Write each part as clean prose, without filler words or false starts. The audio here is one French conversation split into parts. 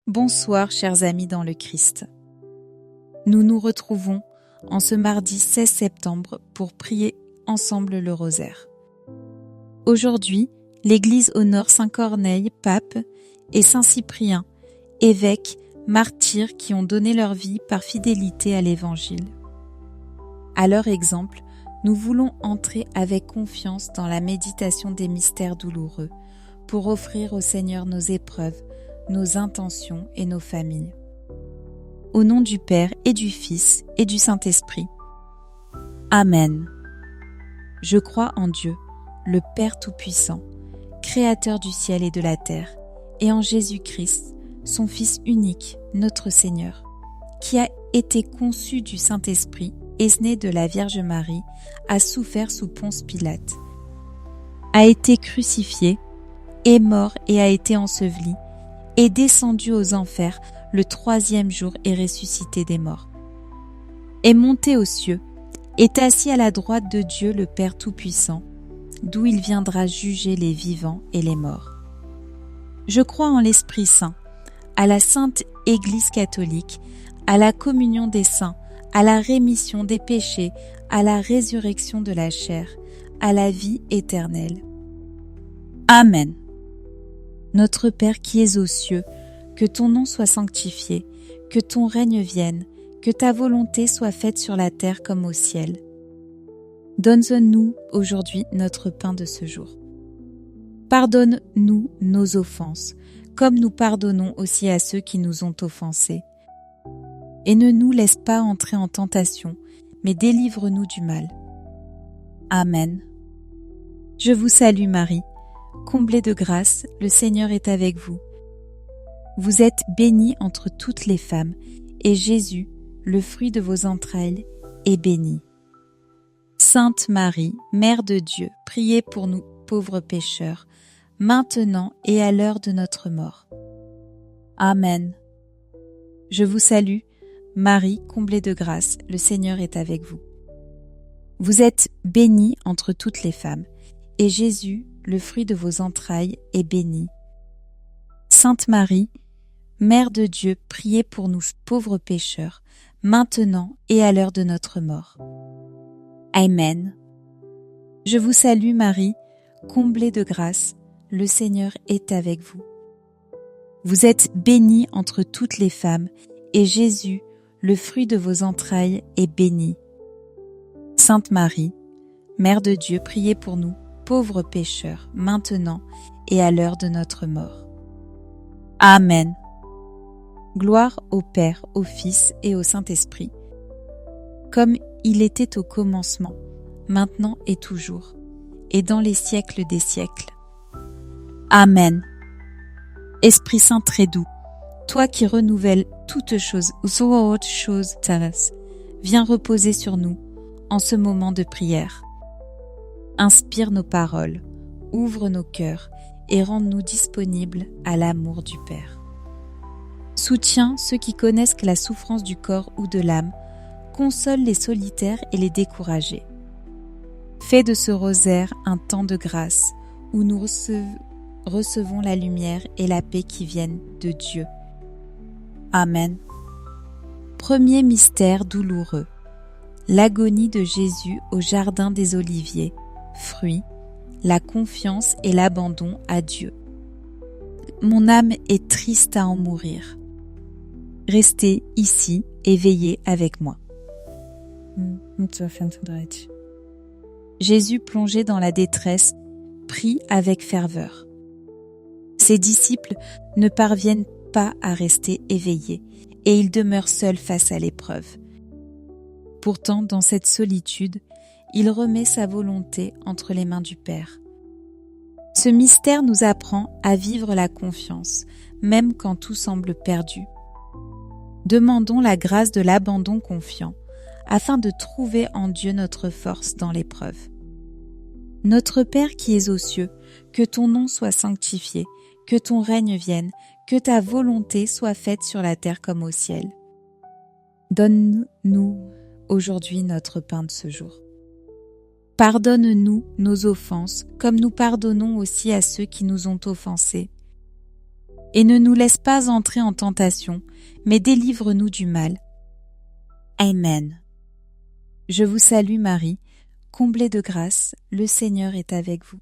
Bonsoir chers amis dans le Christ. Nous nous retrouvons en ce mardi 16 septembre pour prier ensemble le rosaire. Aujourd'hui, l'Église honore Saint Corneille, pape, et Saint Cyprien, évêque, martyrs qui ont donné leur vie par fidélité à l'Évangile. À leur exemple, nous voulons entrer avec confiance dans la méditation des mystères douloureux pour offrir au Seigneur nos épreuves, nos intentions et nos familles. Au nom du Père et du Fils et du Saint-Esprit. Amen. Je crois en Dieu, le Père Tout-Puissant, Créateur du ciel et de la terre, et en Jésus-Christ, son Fils unique, notre Seigneur, qui a été conçu du Saint-Esprit, est né de la Vierge Marie, a souffert sous Ponce Pilate, a été crucifié, est mort et a été enseveli, est descendu aux enfers le 3e jour et ressuscité des morts, est monté aux cieux, est assis à la droite de Dieu le Père Tout-Puissant, d'où il viendra juger les vivants et les morts. Je crois en l'Esprit Saint, à la Sainte Église catholique, à la communion des saints, à la rémission des péchés, à la résurrection de la chair, à la vie éternelle. Amen. Notre Père qui es aux cieux, que ton nom soit sanctifié, que ton règne vienne, que ta volonté soit faite sur la terre comme au ciel. Donne-nous aujourd'hui notre pain de ce jour. Pardonne-nous nos offenses, comme nous pardonnons aussi à ceux qui nous ont offensés. Et ne nous laisse pas entrer en tentation, mais délivre-nous du mal. Amen. Je vous salue Marie, comblée de grâce, le Seigneur est avec vous. Vous êtes bénie entre toutes les femmes, et Jésus, le fruit de vos entrailles, est béni. Sainte Marie, Mère de Dieu, priez pour nous pauvres pécheurs, maintenant et à l'heure de notre mort. Amen. Je vous salue, Marie, comblée de grâce, le Seigneur est avec vous. Vous êtes bénie entre toutes les femmes, et Jésus, le fruit de vos entrailles, est béni. Sainte Marie, Mère de Dieu, priez pour nous pauvres pécheurs, maintenant et à l'heure de notre mort. Amen. Je vous salue Marie, comblée de grâce, le Seigneur est avec vous. Vous êtes bénie entre toutes les femmes, et Jésus, le fruit de vos entrailles, est béni. Sainte Marie, Mère de Dieu, priez pour nous, pauvres pécheurs, maintenant et à l'heure de notre mort. Amen. Gloire au Père, au Fils et au Saint-Esprit, comme il était au commencement, maintenant et toujours, et dans les siècles des siècles. Amen. Esprit Saint très doux, toi qui renouvelles toutes choses, viens reposer sur nous en ce moment de prière. Inspire nos paroles, ouvre nos cœurs et rends-nous disponibles à l'amour du Père. Soutiens ceux qui connaissent la souffrance du corps ou de l'âme, console les solitaires et les découragés. Fais de ce rosaire un temps de grâce où nous recevons la lumière et la paix qui viennent de Dieu. Amen. Premier mystère douloureux. L'agonie de Jésus au jardin des Oliviers. Fruit, la confiance et l'abandon à Dieu. Mon âme est triste à en mourir. Restez ici et veillez avec moi. Jésus, plongé dans la détresse, prie avec ferveur. Ses disciples ne parviennent pas à rester éveillés et ils demeurent seuls face à l'épreuve. Pourtant, dans cette solitude, il remet sa volonté entre les mains du Père. Ce mystère nous apprend à vivre la confiance, même quand tout semble perdu. Demandons la grâce de l'abandon confiant, afin de trouver en Dieu notre force dans l'épreuve. Notre Père qui es aux cieux, que ton nom soit sanctifié, que ton règne vienne, que ta volonté soit faite sur la terre comme au ciel. Donne-nous aujourd'hui notre pain de ce jour. Pardonne-nous nos offenses, comme nous pardonnons aussi à ceux qui nous ont offensés. et ne nous laisse pas entrer en tentation, mais délivre-nous du mal. Amen. Je vous salue Marie, comblée de grâce, le Seigneur est avec vous.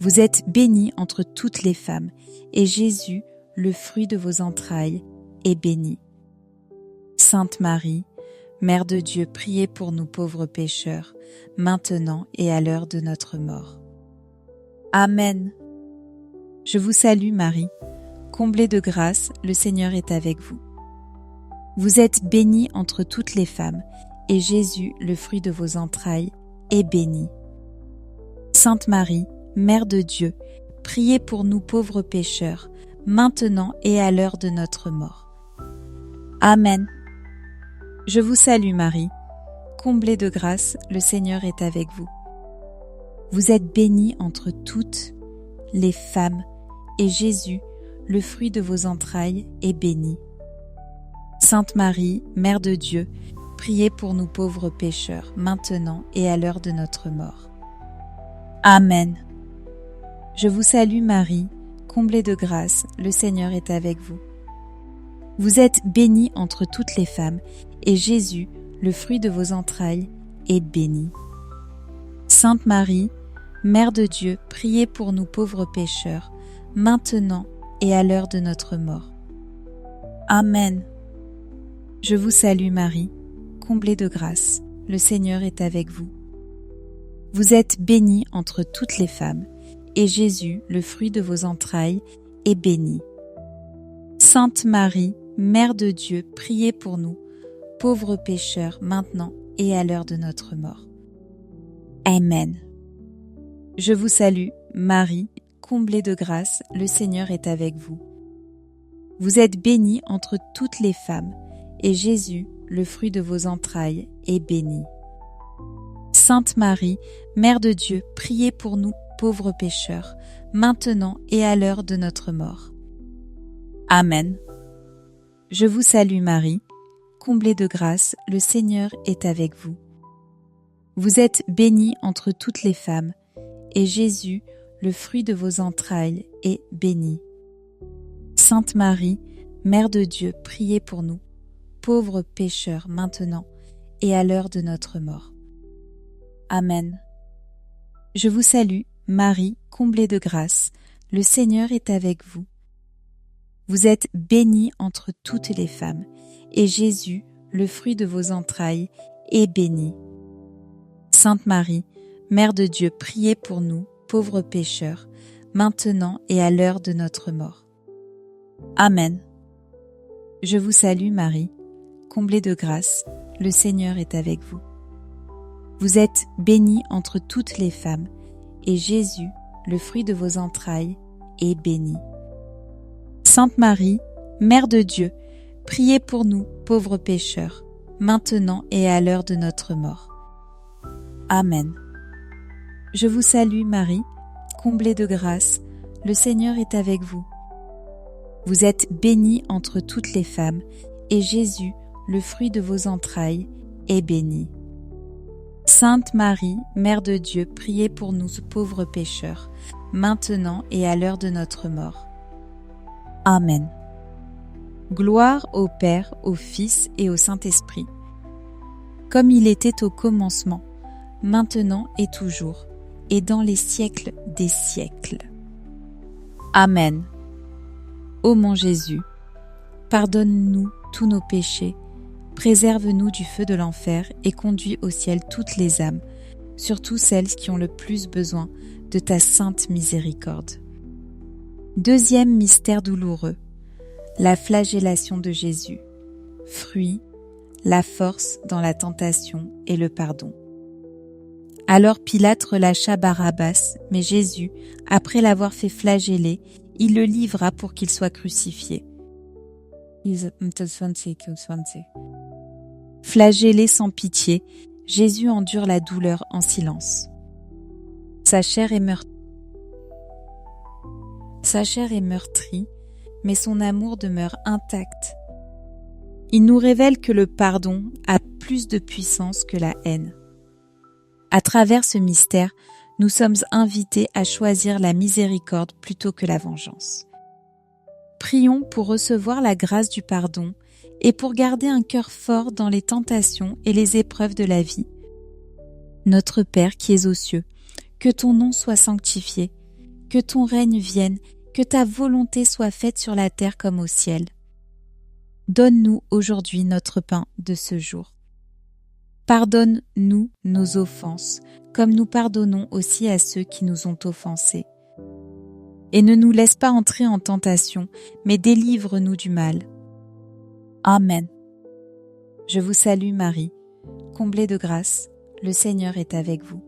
Vous êtes bénie entre toutes les femmes, et Jésus, le fruit de vos entrailles, est béni. Sainte Marie, Mère de Dieu, priez pour nous pauvres pécheurs, maintenant et à l'heure de notre mort. Amen. Je vous salue Marie, comblée de grâce, le Seigneur est avec vous. Vous êtes bénie entre toutes les femmes, et Jésus, le fruit de vos entrailles, est béni. Sainte Marie, Mère de Dieu, priez pour nous pauvres pécheurs, maintenant et à l'heure de notre mort. Amen. Je vous salue Marie, comblée de grâce, le Seigneur est avec vous. Vous êtes bénie entre toutes les femmes, et Jésus, le fruit de vos entrailles, est béni. Sainte Marie, Mère de Dieu, priez pour nous pauvres pécheurs, maintenant et à l'heure de notre mort. Amen. Je vous salue Marie, comblée de grâce, le Seigneur est avec vous. Vous êtes bénie entre toutes les femmes, et Jésus, le fruit de vos entrailles, est béni. Sainte Marie, Mère de Dieu, priez pour nous pauvres pécheurs, maintenant et à l'heure de notre mort. Amen. Je vous salue Marie, comblée de grâce, le Seigneur est avec vous. Vous êtes bénie entre toutes les femmes, et Jésus, le fruit de vos entrailles, est béni. Sainte Marie, Mère de Dieu, priez pour nous, pauvres pécheurs, maintenant et à l'heure de notre mort. Amen. Je vous salue, Marie, comblée de grâce, le Seigneur est avec vous. Vous êtes bénie entre toutes les femmes, et Jésus, le fruit de vos entrailles, est béni. Sainte Marie, Mère de Dieu, priez pour nous, pauvres pécheurs, maintenant et à l'heure de notre mort. Amen. Je vous salue Marie, comblée de grâce, le Seigneur est avec vous. Vous êtes bénie entre toutes les femmes, et Jésus, le fruit de vos entrailles, est béni. Sainte Marie, Mère de Dieu, priez pour nous, pauvres pécheurs, maintenant et à l'heure de notre mort. Amen. Je vous salue, Marie, comblée de grâce, le Seigneur est avec vous. Vous êtes bénie entre toutes les femmes, et Jésus, le fruit de vos entrailles, est béni. Sainte Marie, Mère de Dieu, priez pour nous, pauvres pécheurs, maintenant et à l'heure de notre mort. Amen. Je vous salue Marie, comblée de grâce, le Seigneur est avec vous. Vous êtes bénie entre toutes les femmes, et Jésus, le fruit de vos entrailles, est béni. Sainte Marie, Mère de Dieu, priez pour nous, pauvres pécheurs, maintenant et à l'heure de notre mort. Amen. Je vous salue Marie, comblée de grâce, le Seigneur est avec vous. Vous êtes bénie entre toutes les femmes, et Jésus, le fruit de vos entrailles, est béni. Sainte Marie, Mère de Dieu, priez pour nous pauvres pécheurs, maintenant et à l'heure de notre mort. Amen. Gloire au Père, au Fils et au Saint-Esprit, comme il était au commencement, maintenant et toujours, et dans les siècles des siècles. Amen. Ô mon Jésus, pardonne-nous tous nos péchés, préserve-nous du feu de l'enfer et conduis au ciel toutes les âmes, surtout celles qui ont le plus besoin de ta sainte miséricorde. Deuxième mystère douloureux, la flagellation de Jésus. Fruit, la force dans la tentation et le pardon. Alors Pilate relâcha Barabbas, mais Jésus, après l'avoir fait flageller, il le livra pour qu'il soit crucifié. Flagellé sans pitié, Jésus endure la douleur en silence. Sa chair est meurtrie, mais son amour demeure intact. Il nous révèle que le pardon a plus de puissance que la haine. À travers ce mystère, nous sommes invités à choisir la miséricorde plutôt que la vengeance. prions pour recevoir la grâce du pardon et pour garder un cœur fort dans les tentations et les épreuves de la vie. Notre Père qui es aux cieux, que ton nom soit sanctifié, que ton règne vienne, que ta volonté soit faite sur la terre comme au ciel. Donne-nous aujourd'hui notre pain de ce jour. Pardonne-nous nos offenses, comme nous pardonnons aussi à ceux qui nous ont offensés. Et ne nous laisse pas entrer en tentation, mais délivre-nous du mal. Amen. Je vous salue Marie, comblée de grâce, le Seigneur est avec vous.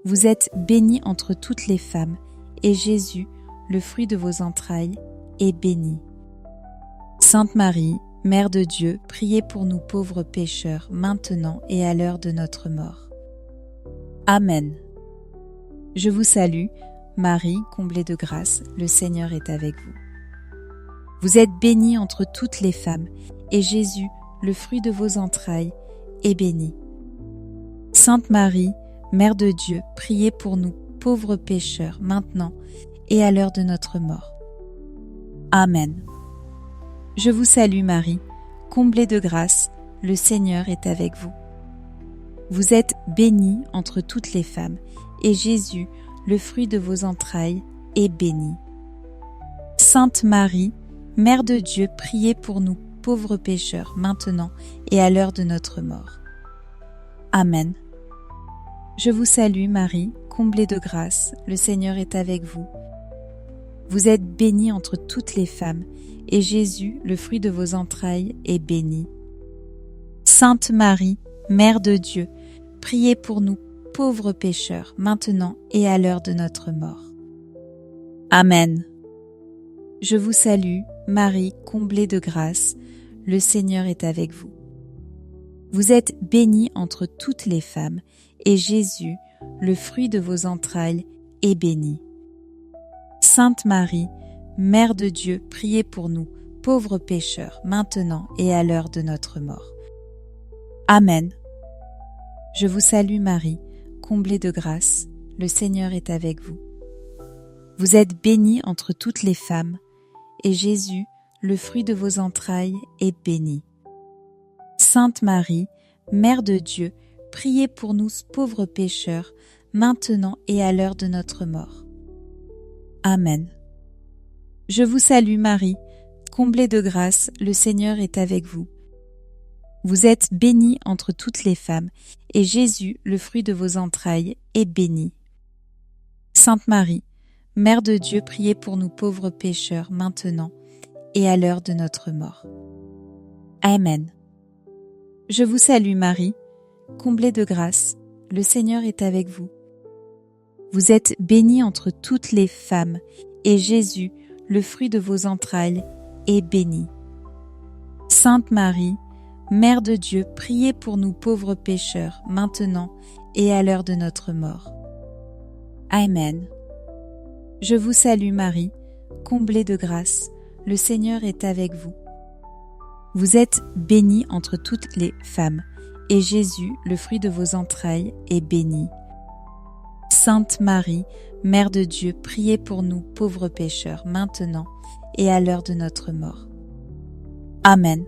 Vous êtes bénie entre toutes les femmes, et Jésus, le fruit de vos entrailles, est béni. Sainte Marie, Mère de Dieu, priez pour nous pauvres pécheurs, maintenant et à l'heure de notre mort. Amen. Je vous salue, Marie, comblée de grâce, le Seigneur est avec vous. Vous êtes bénie entre toutes les femmes, et Jésus, le fruit de vos entrailles, est béni. Sainte Marie, Mère de Dieu, priez pour nous pauvres pécheurs, maintenant et à l'heure de notre mort. Amen. Je vous salue Marie, comblée de grâce, le Seigneur est avec vous. Vous êtes bénie entre toutes les femmes, et Jésus, le fruit de vos entrailles, est béni. Sainte Marie, Mère de Dieu, priez pour nous pauvres pécheurs, maintenant et à l'heure de notre mort. Amen. Je vous salue Marie, comblée de grâce, le Seigneur est avec vous. Vous êtes bénie entre toutes les femmes, et Jésus, le fruit de vos entrailles, est béni. Sainte Marie, Mère de Dieu, priez pour nous pauvres pécheurs, maintenant et à l'heure de notre mort. Amen. Je vous salue, Marie, comblée de grâce, le Seigneur est avec vous. Vous êtes bénie entre toutes les femmes, et Jésus, le fruit de vos entrailles, est béni. Sainte Marie, Mère de Dieu, priez pour nous, pauvres pécheurs, maintenant et à l'heure de notre mort. Amen. Je vous salue Marie, comblée de grâce, le Seigneur est avec vous. Vous êtes bénie entre toutes les femmes, et Jésus, le fruit de vos entrailles, est béni. Sainte Marie, Mère de Dieu, priez pour nous pauvres pécheurs, maintenant et à l'heure de notre mort. Amen. Je vous salue Marie, comblée de grâce, le Seigneur est avec vous. Vous êtes bénie entre toutes les femmes, et Jésus, le fruit de vos entrailles, est béni. Sainte Marie, Mère de Dieu, priez pour nous pauvres pécheurs, maintenant et à l'heure de notre mort. Amen. Je vous salue Marie, comblée de grâce, le Seigneur est avec vous. Vous êtes bénie entre toutes les femmes, et Jésus, le fruit de vos entrailles, est béni. Sainte Marie, Mère de Dieu, priez pour nous pauvres pécheurs, maintenant et à l'heure de notre mort. Amen. Je vous salue Marie, comblée de grâce, le Seigneur est avec vous. Vous êtes bénie entre toutes les femmes, et Jésus, le fruit de vos entrailles, est béni. Sainte Marie, Mère de Dieu, priez pour nous pauvres pécheurs, maintenant et à l'heure de notre mort. Amen.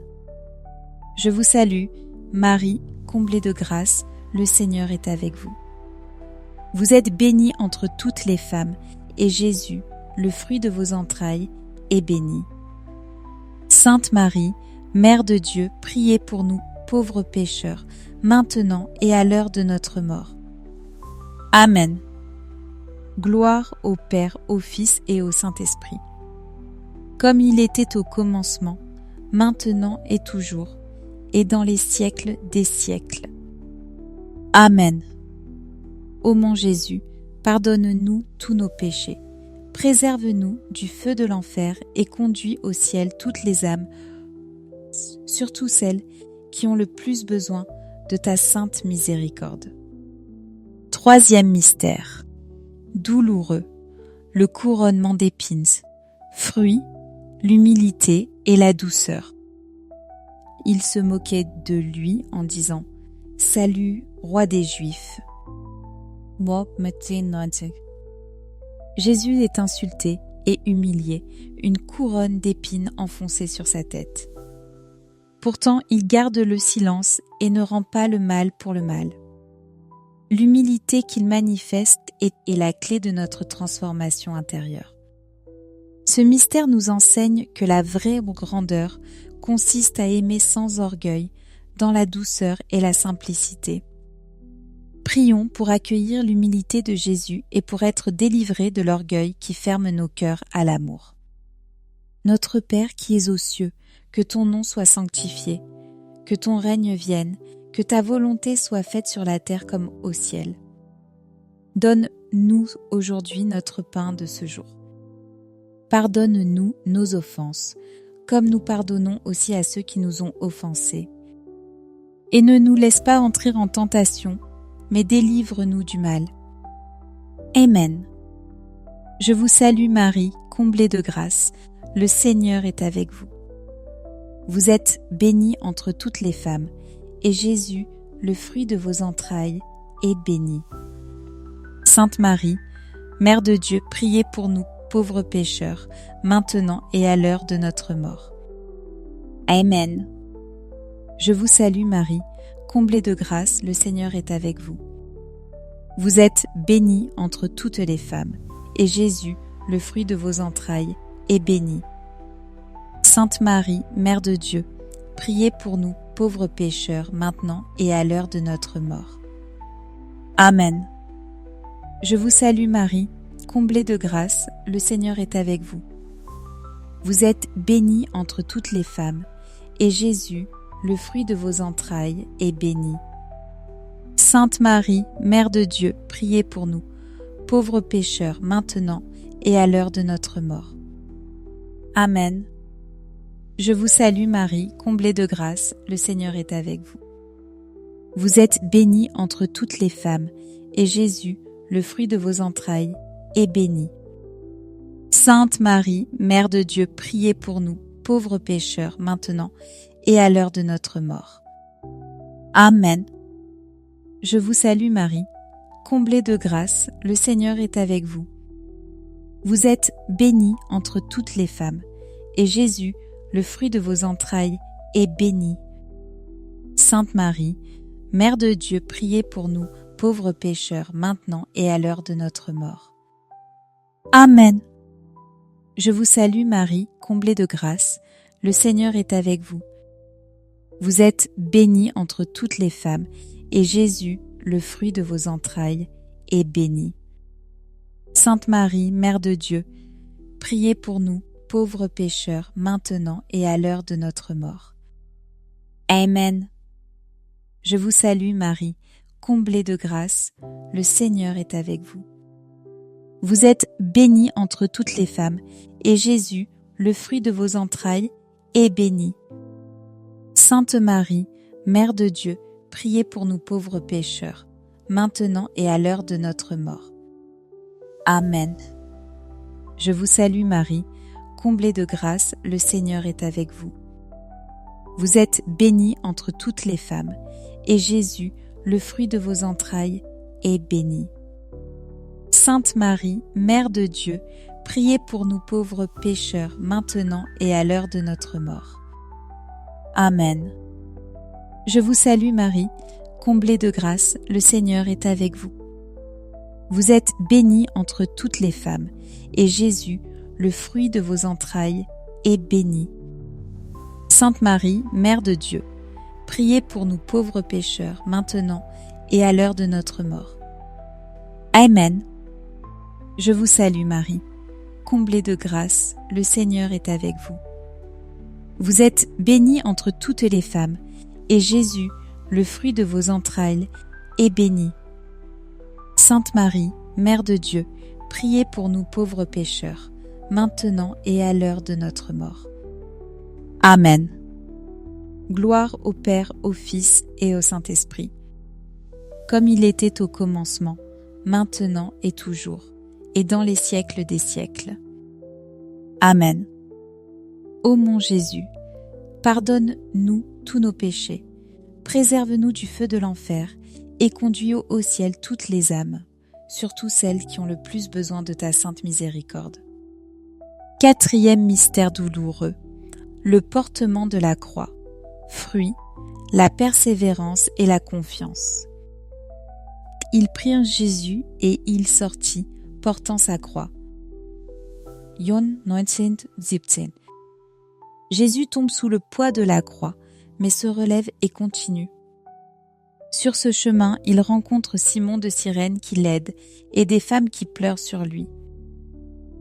Je vous salue, Marie, comblée de grâce, le Seigneur est avec vous. Vous êtes bénie entre toutes les femmes, et Jésus, le fruit de vos entrailles, est béni. Sainte Marie, Mère de Dieu, priez pour nous pauvres pécheurs, maintenant et à l'heure de notre mort. Amen. Gloire au Père, au Fils et au Saint-Esprit, comme il était au commencement, maintenant et toujours, et dans les siècles des siècles. Amen. Ô mon Jésus, pardonne-nous tous nos péchés, préserve-nous du feu de l'enfer et conduis au ciel toutes les âmes, surtout celles qui ont le plus besoin de ta sainte miséricorde. Troisième mystère, douloureux, le couronnement d'épines, fruit, l'humilité et la douceur. Il se moquait de lui en disant « Salut, roi des Juifs ». Jésus est insulté et humilié une couronne d'épines enfoncée sur sa tête. Pourtant, il garde le silence et ne rend pas le mal pour le mal. L'humilité qu'il manifeste est la clé de notre transformation intérieure. Ce mystère nous enseigne que la vraie grandeur consiste à aimer sans orgueil, dans la douceur et la simplicité. Prions pour accueillir l'humilité de Jésus et pour être délivrés de l'orgueil qui ferme nos cœurs à l'amour. Notre Père qui es aux cieux, que ton nom soit sanctifié, que ton règne vienne, que ta volonté soit faite sur la terre comme au ciel. Donne-nous aujourd'hui notre pain de ce jour. Pardonne-nous nos offenses, comme nous pardonnons aussi à ceux qui nous ont offensés. Et ne nous laisse pas entrer en tentation, mais délivre-nous du mal. Amen. Je vous salue Marie, comblée de grâce, le Seigneur est avec vous. Vous êtes bénie entre toutes les femmes, et Jésus, le fruit de vos entrailles, est béni. Sainte Marie, Mère de Dieu, priez pour nous, pauvres pécheurs, maintenant et à l'heure de notre mort. Amen. Je vous salue Marie, comblée de grâce, le Seigneur est avec vous. Vous êtes bénie entre toutes les femmes, et Jésus, le fruit de vos entrailles, est béni. Sainte Marie, Mère de Dieu, priez pour nous, pauvres pécheurs, maintenant et à l'heure de notre mort. Amen. Je vous salue Marie, comblée de grâce, le Seigneur est avec vous. Vous êtes bénie entre toutes les femmes, et Jésus, le fruit de vos entrailles, est béni. Sainte Marie, Mère de Dieu, priez pour nous, pauvres pécheurs, maintenant et à l'heure de notre mort. Amen. Je vous salue Marie, comblée de grâce, le Seigneur est avec vous. Vous êtes bénie entre toutes les femmes, et Jésus, le fruit de vos entrailles, est béni. Sainte Marie, Mère de Dieu, priez pour nous, pauvres pécheurs, maintenant et à l'heure de notre mort. Amen. Je vous salue Marie, comblée de grâce, le Seigneur est avec vous. Vous êtes bénie entre toutes les femmes, et Jésus, le fruit de vos entrailles, est béni. Sainte Marie, Mère de Dieu, priez pour nous, pauvres pécheurs, maintenant et à l'heure de notre mort. Amen. Je vous salue Marie, comblée de grâce, le Seigneur est avec vous. Vous êtes bénie entre toutes les femmes, et Jésus, le fruit de vos entrailles, est béni. Sainte Marie, Mère de Dieu, priez pour nous, pauvres pécheurs, maintenant et à l'heure de notre mort. Amen. Je vous salue Marie, comblée de grâce, le Seigneur est avec vous. Vous êtes bénie entre toutes les femmes, et Jésus, le fruit de vos entrailles, est béni. Sainte Marie, Mère de Dieu, priez pour nous pauvres pécheurs, maintenant et à l'heure de notre mort. Amen. Je vous salue Marie, comblée de grâce, le Seigneur est avec vous. Vous êtes bénie entre toutes les femmes, et Jésus, le fruit de vos entrailles, est béni. Sainte Marie, Mère de Dieu, priez pour nous pauvres pécheurs, maintenant et à l'heure de notre mort. Amen. Je vous salue Marie, comblée de grâce, le Seigneur est avec vous. Vous êtes bénie entre toutes les femmes, et Jésus, le fruit de vos entrailles, est béni. Sainte Marie, Mère de Dieu, priez pour nous pauvres pécheurs, maintenant et à l'heure de notre mort. Amen. Je vous salue Marie, comblée de grâce, le Seigneur est avec vous. Vous êtes bénie entre toutes les femmes, et Jésus, le fruit de vos entrailles, est béni. Sainte Marie, Mère de Dieu, priez pour nous pauvres pécheurs, maintenant et à l'heure de notre mort. Amen. Gloire au Père, au Fils et au Saint-Esprit, comme il était au commencement, maintenant et toujours, et dans les siècles des siècles. Amen. Ô mon Jésus, pardonne-nous tous nos péchés, préserve-nous du feu de l'enfer et conduis au ciel toutes les âmes, surtout celles qui ont le plus besoin de ta sainte miséricorde. Quatrième mystère douloureux, le portement de la croix. Fruit, la persévérance et la confiance. Ils prirent Jésus et il sortit, portant sa croix. John 19:17. Jésus tombe sous le poids de la croix, mais se relève et continue. Sur ce chemin, il rencontre Simon de Cyrène qui l'aide et des femmes qui pleurent sur lui.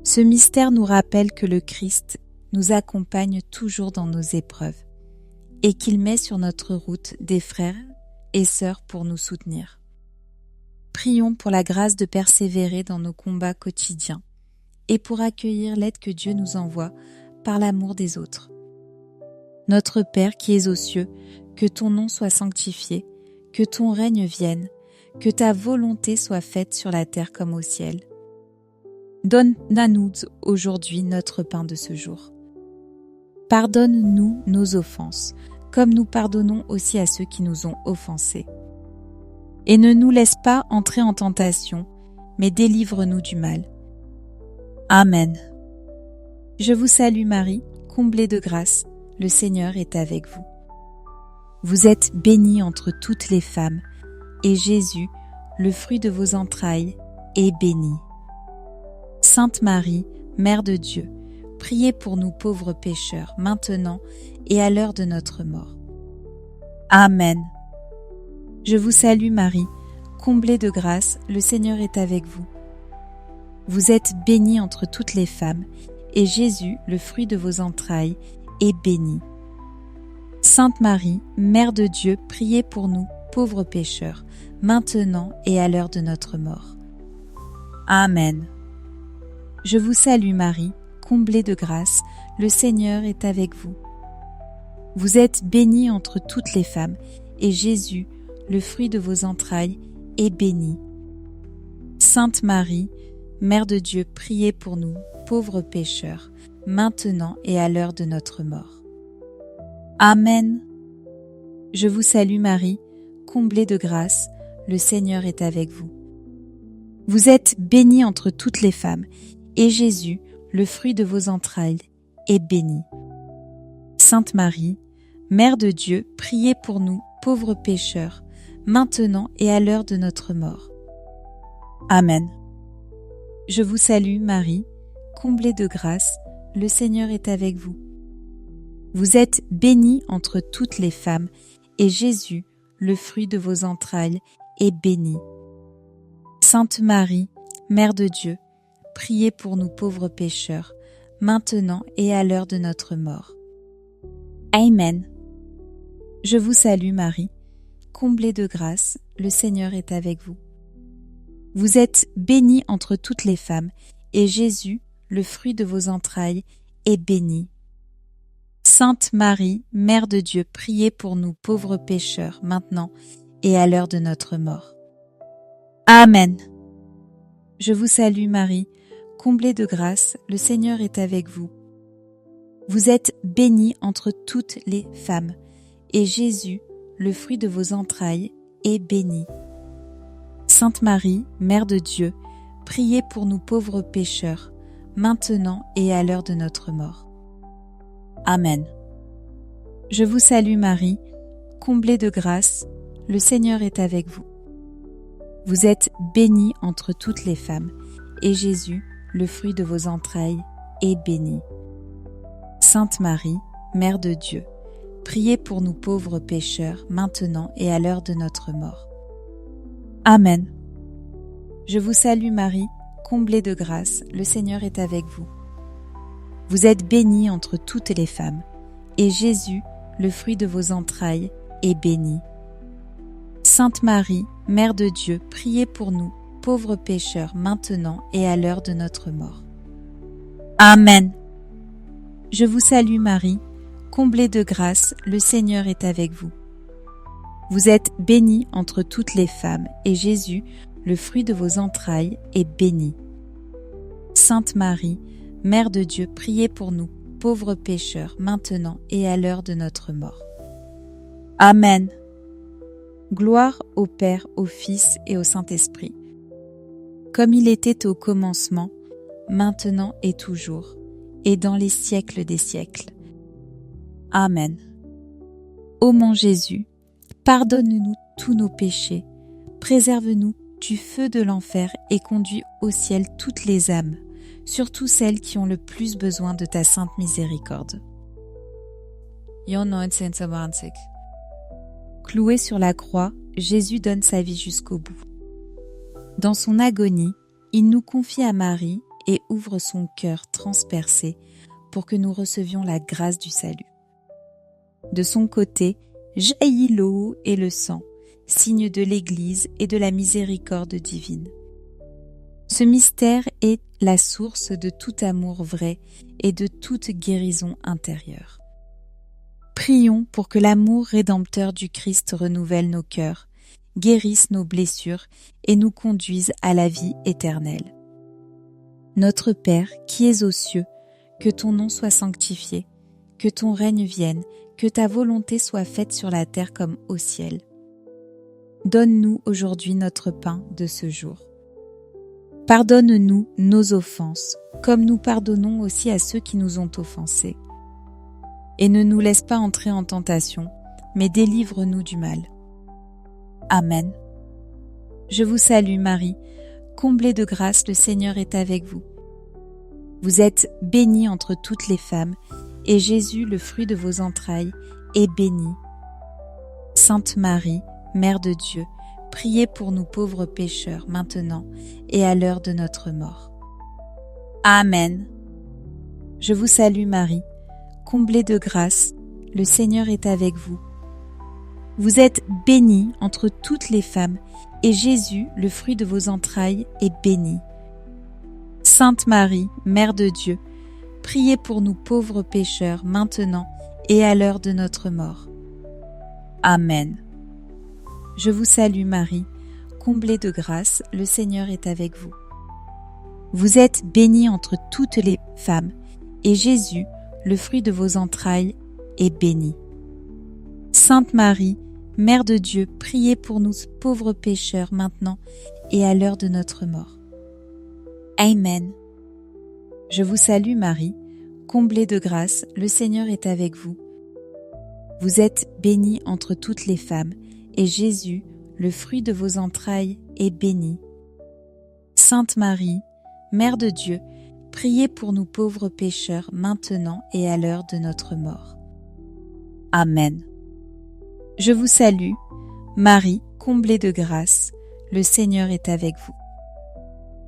Ce mystère nous rappelle que le Christ nous accompagne toujours dans nos épreuves et qu'il met sur notre route des frères et sœurs pour nous soutenir. Prions pour la grâce de persévérer dans nos combats quotidiens et pour accueillir l'aide que Dieu nous envoie par l'amour des autres. Notre Père qui es aux cieux, que ton nom soit sanctifié, que ton règne vienne, que ta volonté soit faite sur la terre comme au ciel. Donne à nous aujourd'hui notre pain de ce jour. Pardonne-nous nos offenses, comme nous pardonnons aussi à ceux qui nous ont offensés. Et ne nous laisse pas entrer en tentation, mais délivre-nous du mal. Amen. Je vous salue Marie, comblée de grâce, le Seigneur est avec vous. Vous êtes bénie entre toutes les femmes, et Jésus, le fruit de vos entrailles, est béni. Sainte Marie, Mère de Dieu, priez pour nous pauvres pécheurs, maintenant et à l'heure de notre mort. Amen. Je vous salue Marie, comblée de grâce, le Seigneur est avec vous. Vous êtes bénie entre toutes les femmes, et Jésus, le fruit de vos entrailles, est béni. Sainte Marie, Mère de Dieu, priez pour nous, pauvres pécheurs, maintenant et à l'heure de notre mort. Amen. Je vous salue Marie, comblée de grâce, le Seigneur est avec vous. Vous êtes bénie entre toutes les femmes, et Jésus, le fruit de vos entrailles, est béni. Sainte Marie, Mère de Dieu, priez pour nous, pauvres pécheurs, maintenant et à l'heure de notre mort. Amen. Je vous salue Marie, comblée de grâce, le Seigneur est avec vous. Vous êtes bénie entre toutes les femmes, et Jésus, le fruit de vos entrailles, est béni. Sainte Marie, Mère de Dieu, priez pour nous, pauvres pécheurs, maintenant et à l'heure de notre mort. Amen. Je vous salue Marie, comblée de grâce, le Seigneur est avec vous. Vous êtes bénie entre toutes les femmes, et Jésus, le fruit de vos entrailles, est béni. Sainte Marie, Mère de Dieu, priez pour nous pauvres pécheurs, maintenant et à l'heure de notre mort. Amen. Je vous salue Marie, comblée de grâce, le Seigneur est avec vous. Vous êtes bénie entre toutes les femmes, et Jésus, le fruit de vos entrailles, est béni. Sainte Marie, Mère de Dieu, priez pour nous pauvres pécheurs, maintenant et à l'heure de notre mort. Amen. Je vous salue Marie, comblée de grâce, le Seigneur est avec vous. Vous êtes bénie entre toutes les femmes, et Jésus, le fruit de vos entrailles, est béni. Sainte Marie, Mère de Dieu, priez pour nous pauvres pécheurs, maintenant et à l'heure de notre mort. Amen. Je vous salue Marie, comblée de grâce, le Seigneur est avec vous. Vous êtes bénie entre toutes les femmes, et Jésus, le fruit de vos entrailles, est béni. Sainte Marie, Mère de Dieu, priez pour nous pauvres pécheurs, maintenant et à l'heure de notre mort. Amen. Je vous salue Marie, comblée de grâce, le Seigneur est avec vous. Vous êtes bénie entre toutes les femmes, et Jésus, le fruit de vos entrailles, est béni. Sainte Marie, Mère de Dieu, priez pour nous, pauvres pécheurs, maintenant et à l'heure de notre mort. Amen. Je vous salue Marie, comblée de grâce, le Seigneur est avec vous. Vous êtes bénie entre toutes les femmes, et Jésus, le fruit de vos entrailles, est béni. Sainte Marie, Mère de Dieu, priez pour nous, pauvres pécheurs, maintenant et à l'heure de notre mort. Amen. Gloire au Père, au Fils et au Saint-Esprit, comme il était au commencement, maintenant et toujours, et dans les siècles des siècles. Amen. Ô mon Jésus, pardonne-nous tous nos péchés, préserve-nous du feu de l'enfer et conduis au ciel toutes les âmes, surtout celles qui ont le plus besoin de ta sainte miséricorde. John 19:20. Cloué sur la croix, Jésus donne sa vie jusqu'au bout. Dans son agonie, il nous confie à Marie et ouvre son cœur transpercé pour que nous recevions la grâce du salut. De son côté, jaillit l'eau et le sang, signe de l'Église et de la miséricorde divine. Ce mystère est la source de tout amour vrai et de toute guérison intérieure. Prions pour que l'amour rédempteur du Christ renouvelle nos cœurs, guérisse nos blessures et nous conduise à la vie éternelle. Notre Père qui es aux cieux, que ton nom soit sanctifié, que ton règne vienne, que ta volonté soit faite sur la terre comme au ciel. Donne-nous aujourd'hui notre pain de ce jour. Pardonne-nous nos offenses, comme nous pardonnons aussi à ceux qui nous ont offensés. Et ne nous laisse pas entrer en tentation, mais délivre-nous du mal. Amen. Je vous salue Marie, comblée de grâce, le Seigneur est avec vous. Vous êtes bénie entre toutes les femmes, et Jésus, le fruit de vos entrailles, est béni. Sainte Marie, Mère de Dieu, priez pour nous pauvres pécheurs, maintenant et à l'heure de notre mort. Amen. Je vous salue Marie, comblée de grâce, le Seigneur est avec vous. Vous êtes bénie entre toutes les femmes, et Jésus, le fruit de vos entrailles, est béni. Sainte Marie, Mère de Dieu, priez pour nous pauvres pécheurs, maintenant et à l'heure de notre mort. Amen. Je vous salue Marie, comblée de grâce, le Seigneur est avec vous. Vous êtes bénie entre toutes les femmes, et Jésus, le fruit de vos entrailles, est béni. Sainte Marie, Mère de Dieu, priez pour nous pauvres pécheurs, maintenant et à l'heure de notre mort. Amen. Je vous salue Marie, comblée de grâce, le Seigneur est avec vous. Vous êtes bénie entre toutes les femmes, et Jésus, le fruit de vos entrailles, est béni. Sainte Marie, Mère de Dieu, priez pour nous pauvres pécheurs, maintenant et à l'heure de notre mort. Amen. Je vous salue, Marie, comblée de grâce, le Seigneur est avec vous.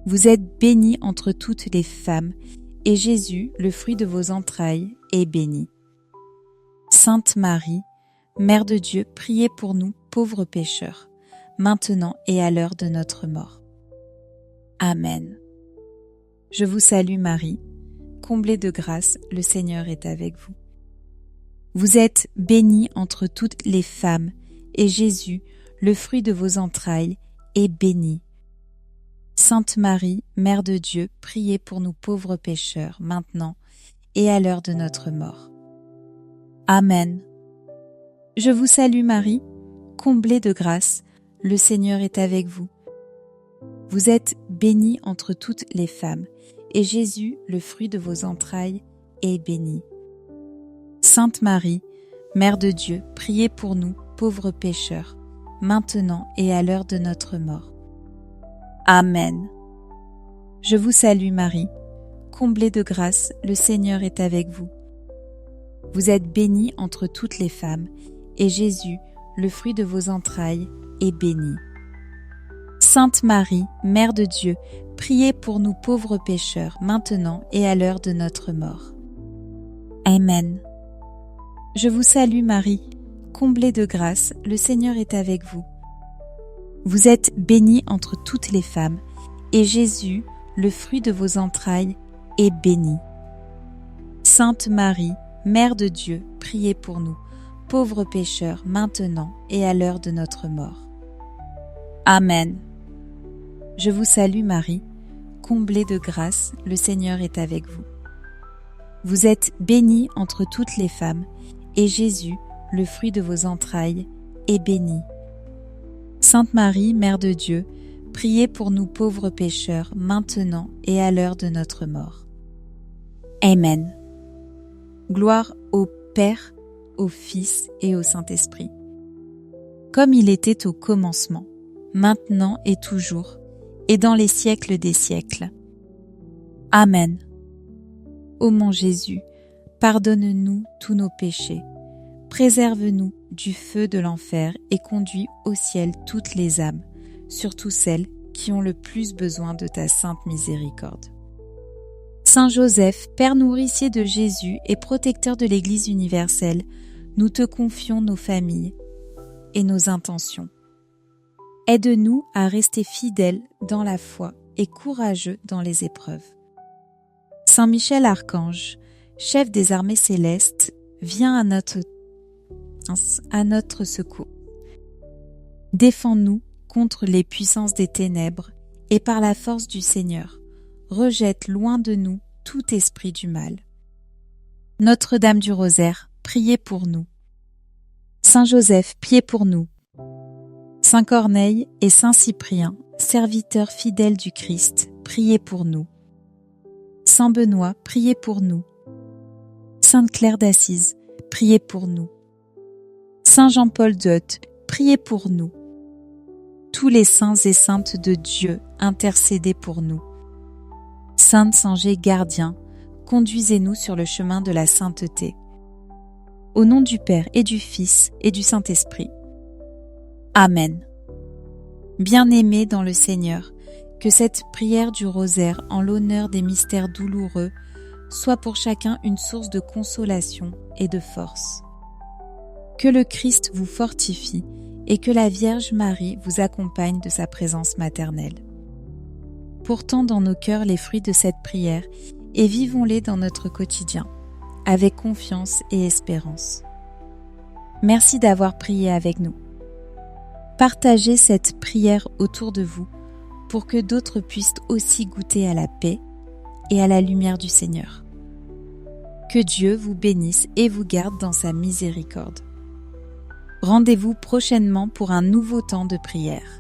Vous êtes bénie entre toutes les femmes, et Jésus, le fruit de vos entrailles, est béni. Sainte Marie, Mère de Dieu, priez pour nous, pauvres pécheurs, maintenant et à l'heure de notre mort. Amen. Je vous salue Marie, comblée de grâce, le Seigneur est avec vous. Vous êtes bénie entre toutes les femmes, et Jésus, le fruit de vos entrailles, est béni. Sainte Marie, Mère de Dieu, priez pour nous pauvres pécheurs, maintenant et à l'heure de notre mort. Amen. Je vous salue Marie, comblée de grâce, le Seigneur est avec vous. Vous êtes bénie entre toutes les femmes, et Jésus, le fruit de vos entrailles, est béni. Sainte Marie, Mère de Dieu, priez pour nous, pauvres pécheurs, maintenant et à l'heure de notre mort. Amen. Je vous salue Marie, comblée de grâce, le Seigneur est avec vous. Vous êtes bénie entre toutes les femmes, et Jésus, le fruit de vos entrailles, est béni. Sainte Marie, Mère de Dieu, priez pour nous pauvres pécheurs, maintenant et à l'heure de notre mort. Amen. Je vous salue Marie, comblée de grâce, le Seigneur est avec vous. Vous êtes bénie entre toutes les femmes, et Jésus, le fruit de vos entrailles, est béni. Sainte Marie, Mère de Dieu, priez pour nous, pauvres pécheurs, maintenant et à l'heure de notre mort. Amen. Je vous salue Marie, comblée de grâce, le Seigneur est avec vous. Vous êtes bénie entre toutes les femmes, et Jésus, le fruit de vos entrailles, est béni. Sainte Marie, Mère de Dieu, priez pour nous pauvres pécheurs, maintenant et à l'heure de notre mort. Amen. Gloire au Père, au Fils et au Saint-Esprit, comme il était au commencement, maintenant et toujours, et dans les siècles des siècles. Amen. Ô mon Jésus, pardonne-nous tous nos péchés, préserve-nous du feu de l'enfer et conduis au ciel toutes les âmes, surtout celles qui ont le plus besoin de ta sainte miséricorde. Saint Joseph, Père nourricier de Jésus et protecteur de l'Église universelle, nous te confions nos familles et nos intentions. Aide-nous à rester fidèles dans la foi et courageux dans les épreuves. Saint Michel Archange, chef des armées célestes, viens à notre secours. Défends-nous contre les puissances des ténèbres et par la force du Seigneur, rejette loin de nous tout esprit du mal. Notre-Dame du Rosaire, priez pour nous. Saint Joseph, priez pour nous. Saint Corneille et Saint Cyprien, serviteurs fidèles du Christ, priez pour nous. Saint Benoît, priez pour nous. Sainte Claire d'Assise, priez pour nous. Saint Jean-Paul d'Hôte, priez pour nous. Tous les saints et saintes de Dieu, intercédez pour nous. Sainte Sangé gardien, conduisez-nous sur le chemin de la sainteté. Au nom du Père et du Fils et du Saint-Esprit. Amen. Bien-aimés dans le Seigneur, que cette prière du rosaire en l'honneur des mystères douloureux soit pour chacun une source de consolation et de force. Que le Christ vous fortifie et que la Vierge Marie vous accompagne de sa présence maternelle. Portons dans nos cœurs les fruits de cette prière et vivons-les dans notre quotidien, avec confiance et espérance. Merci d'avoir prié avec nous. Partagez cette prière autour de vous pour que d'autres puissent aussi goûter à la paix et à la lumière du Seigneur. Que Dieu vous bénisse et vous garde dans sa miséricorde. Rendez-vous prochainement pour un nouveau temps de prière.